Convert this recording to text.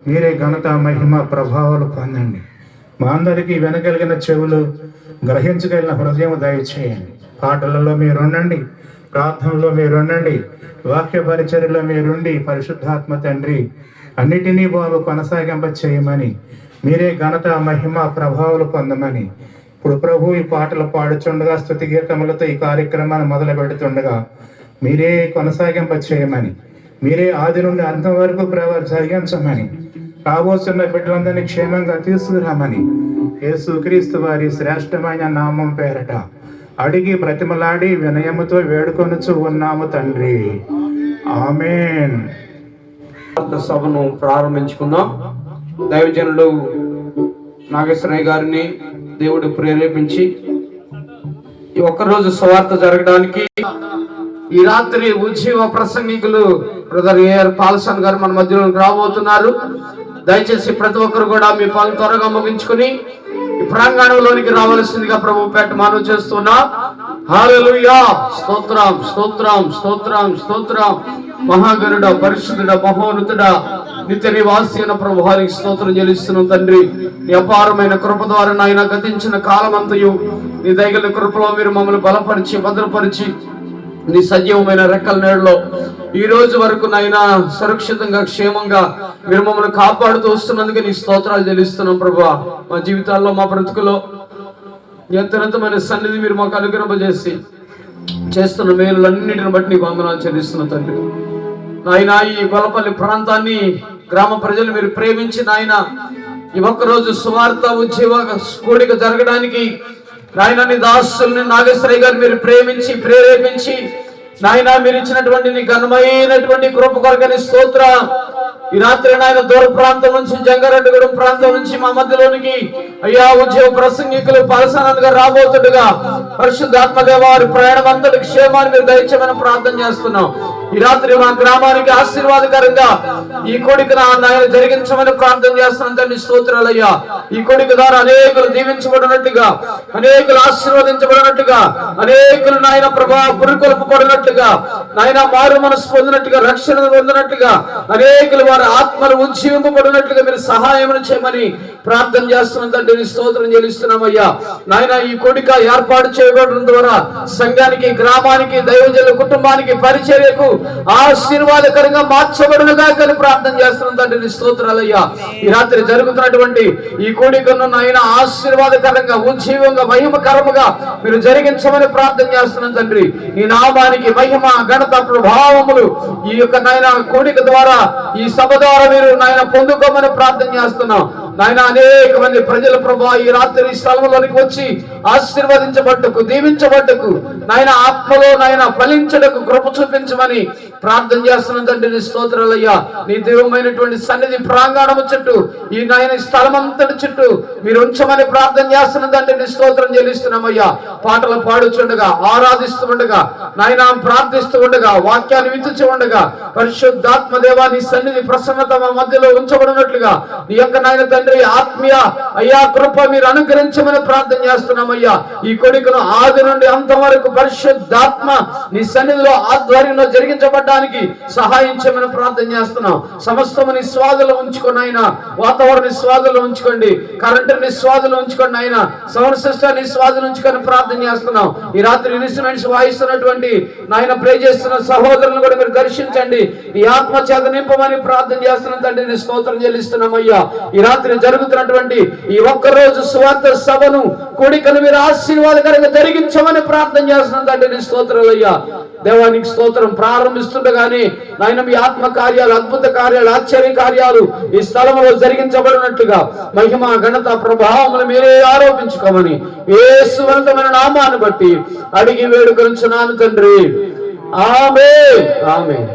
మీరే ఘనత మహిమ ప్రభావాలు పొందండి. మా అందరికీ వినగలిగిన చెవులు, గ్రహించగలిగిన హృదయం దయచేయండి. పాటలలో మీరుండండి, ప్రార్థనలో మీరుండండి, వాక్య పరిచర్యలో మీరుండి పరిశుద్ధాత్మ తండ్రి అన్నిటినీ బాబు కొనసాగింప చేయమని, మీరే ఘనత మహిమ ప్రభావాలు పొందమని ఇప్పుడు ప్రభు ఈ పాటలు పాడుచుండగా, స్తుతి గీతములతో ఈ కార్యక్రమాన్ని మొదలు పెడుతుండగా మీరే కొనసాగింప చేయమని, మీరే ఆది నుండి అంతం వరకు జరిగించమని, రాబోతున్న బిడ్డలందరినీ క్షేమంగా తీసుకురామని యేసుక్రీస్తు వారి శ్రేష్టమైన నామం పేరట అడిగి బ్రతిమలాడి వినయముతో వేడుకొనుచు ఉన్నాము తండ్రి. ఆమేన్. సభను ప్రారంభించుకుందాం. దైవజనులు నాగేశ్వరయ్య గారిని దేవుడు ప్రేరేపించి ఈ ఒక్కరోజు సువార్త జరగడానికి ఈ రాత్రి ఉజ్జీవ ప్రసంగికులు బ్రదర్ ఏఆర్ పాల్సన్ గారు మన మధ్యలో రాబోతున్నారు. దయచేసి ప్రతి ఒక్కరు కూడా మీ పనులు త్వరగా ముగించుకుని ఈ ప్రాంగణంలోనికి రావాల్సిందిగా ప్రభు పేట మనవి చేస్తున్నా. హల్లెలూయా. స్తోత్రం స్తోత్రం స్తోత్రం స్తోత్రం. మహాగరుడ, పరిశుద్ధుడ, మహోన్నతుడ, నిత్య నివాసి అయిన ప్రభువానికి స్తోత్రం చెల్లిస్తున్నాం తండ్రి. నీ అపారమైన కృప ద్వారా నాయన గతించిన కాలమంతయు నీ దయగల కృపలో మీరు మమ్మల్ని బలపరిచి భద్రపరిచి నీ సజీవమైన రెక్కల నీడలో ఈ రోజు వరకు నాయన సురక్షితంగా క్షేమంగా మీరు మమ్మల్ని కాపాడుతూ వస్తున్నందుకు నీ స్తోత్రాలు చెల్లిస్తున్నాం ప్రభువా. మా జీవితాల్లో మా బ్రతుకులో ఎంతెంతమైన సన్నిధి మీరు మాకు అనుగ్రహింపజేసి చేస్తున్న మేలులన్నిటిని బట్టి నీకు వందనాలు చెల్లిస్తున్న తండ్రి. నాయన ఈ గొల్లపల్లి ప్రాంతాన్ని, గ్రామ ప్రజలు మీరు ప్రేమించి నాయన ఈ ఒక్కరోజు సువార్త ఉజ్జీవ కూడిక జరగడానికి నాయన నీ దాసుల్ని నాగేశ్వరయ్య గారు మీరు ప్రేమించి ప్రేరేపించి నాయన మీరు ఇచ్చినటువంటి నీ ఘనమైనటువంటి కృప కొరకని స్తోత్ర. ఈ రాత్రి నాయన దూర ప్రాంతం నుంచి, జంగారెడ్డిగూడెం ప్రాంతం నుంచి మా మధ్యలోనికి అయ్యా ఉద్యోగ ప్రసంగికులు పాలసానంద్ గారు రాబోతుండగా పరిశుద్ధాత్మదేవ వారి ప్రయాణం అంతటి క్షేమాన్ని మీరు దయచేయమని ప్రార్థన చేస్తున్నాం. ఈ రాత్రి మా గ్రామానికి ఆశీర్వాదకరంగా ఈ కోడిక నాయన జరిగించమని ప్రార్థన చేస్తున్నాం తండ్రి. స్తోత్రాలయ్యా. ఈ కోడిక ద్వారా అనేకులు దీవించబడినట్టుగా, అనేకులు ఆశీర్వదించబడినట్టుగా, అనేకులు నాయన ప్రభా పురుకొల్పబడినట్టుగా, నాయన మారు మనసు పొందినట్టుగా, రక్షణ పొందినట్టుగా, అనేకులు వారి ఆత్మలు ఉజ్జీవింపబడినట్లుగా మీరు సహాయం చేయమని ప్రార్థన చేస్తున్నాం తండ్రి. స్తోత్రం చెల్లిస్తున్నామయ్యా. నాయన ఈ కోడిక ఏర్పాటు చేయబడడం ద్వారా సంఘానికి, గ్రామానికి, దైవజనుల కుటుంబానికి, పరిచర్యకు ఆశీర్వాదకరంగా మార్చబడునుగా అని ప్రార్థన చేస్తున్నాం తండ్రి. స్తోత్రాలయ్యా. ఈ రాత్రి జరుగుతున్నటువంటి ఈ కోడికను నాయన ఆశీర్వాదకరంగా, ఉజ్జీవంగా, మహిమకరముగా మీరు జరిగించమని ప్రార్థన చేస్తున్నాం తండ్రి. ఈ నామానికి మహిమ, ఘనత, ప్రభావములు ఈ యొక్క నాయన కోడిక ద్వారా, ఈ సభ ద్వారా మీరు నాయన పొందుకోమని ప్రార్థన చేస్తున్నాం నాయన. అనేక మంది ప్రజల ప్రభా ఈ రాత్రి ఈ స్థలంలోనికి వచ్చి ఆశీర్వదించబట్టుకు, దీవించబట్టుకు, నాయన ఆత్మలో నాయన ఫలించడకు కృప చూపించమని ప్రార్థన చేస్తున్నాం తండ్రి. స్తోత్రాలయ్యా. నీ దివ్యమైనటువంటి సన్నిధి ప్రాంగణము చుట్టూ, ఈ నాయన స్థలం అంతటి చుట్టూ మీరు ఉంచమని ప్రార్థన చేస్తున్నాం తండ్రి. స్తోత్రం చెల్లిస్తున్నామయ్యా. పాటలు పాడుచుండగా, ఆరాధిస్తూ ఉండగా, నాయన ప్రార్థిస్తూ ఉండగా, వాక్యాన్ని విత్తుచు ఉండగా పరిశుద్ధాత్మ దేవా నీ సన్నిధి ప్రసన్నత మా మధ్యలో ఉంచబడినట్లుగా నీ యొక్క నాయన తండ్రి ఆత్మీయ అయ్యా కృప మీరు అనుగ్రహించమని ప్రార్థన చేస్తున్నామయ్యా. ఈ కొడుకును ఆది నుండి అంతం వరకు పరిశుద్ధాత్మ నీ సన్నిధిలో ఆధ్వర్యంలో జరిగించబడ్డానికి సహాయం చేయమని ప్రార్థన చేస్తున్నాం. సమస్తము నీ స్వాధులు ఉంచుకోండి ఆయన. వాతావరణ స్వాధులు ఉంచుకోండి, కరెంటు నీ స్వాధులు ఉంచుకోండి ఆయన. సౌండ్ సిస్టమ్ నీ స్వాధులు ఉంచుకొని ప్రార్థన చేస్తున్నాం. ఈ రాత్రి ఇన్స్ట్రుమెంట్స్ వాయిస్తున్నటువంటి నాయన ప్రే చేస్తున్న సహోదరులను కూడా మీరు దర్శించండి. నీ ఆత్మ చేత నింపమని ప్రార్థన చేస్తున్నాం తండ్రి. నీ స్తోత్రం చెల్లిస్తున్నామయ్యా. ఈ రాత్రి జరుగుతున్నటువంటి ఈ ఒక్కరోజు సువార్త సభను, కోడికను మీరు ఆశీర్వాదకరంగా జరిగించమని ప్రార్థన చేస్తున్నాం తండ్రి. నీ స్తోత్రాలయ్యా. దేవానికి స్తోత్రం. ప్రారంభిస్తుండగానే నాయన మీ ఆత్మ కార్యాలు, అద్భుత కార్యాలు, ఆశ్చర్య కార్యాలు ఈ స్థలంలో జరిగించబడినట్లుగా మహిమ, ఘనత, ప్రభావములు మీరే ఆరోపించుకోమని యేసు ఉన్నతమైన నామాన్ని బట్టి అడిగి వేడుకొనుచున్నాను తండ్రి. ఆమేన్. ఆమేన్.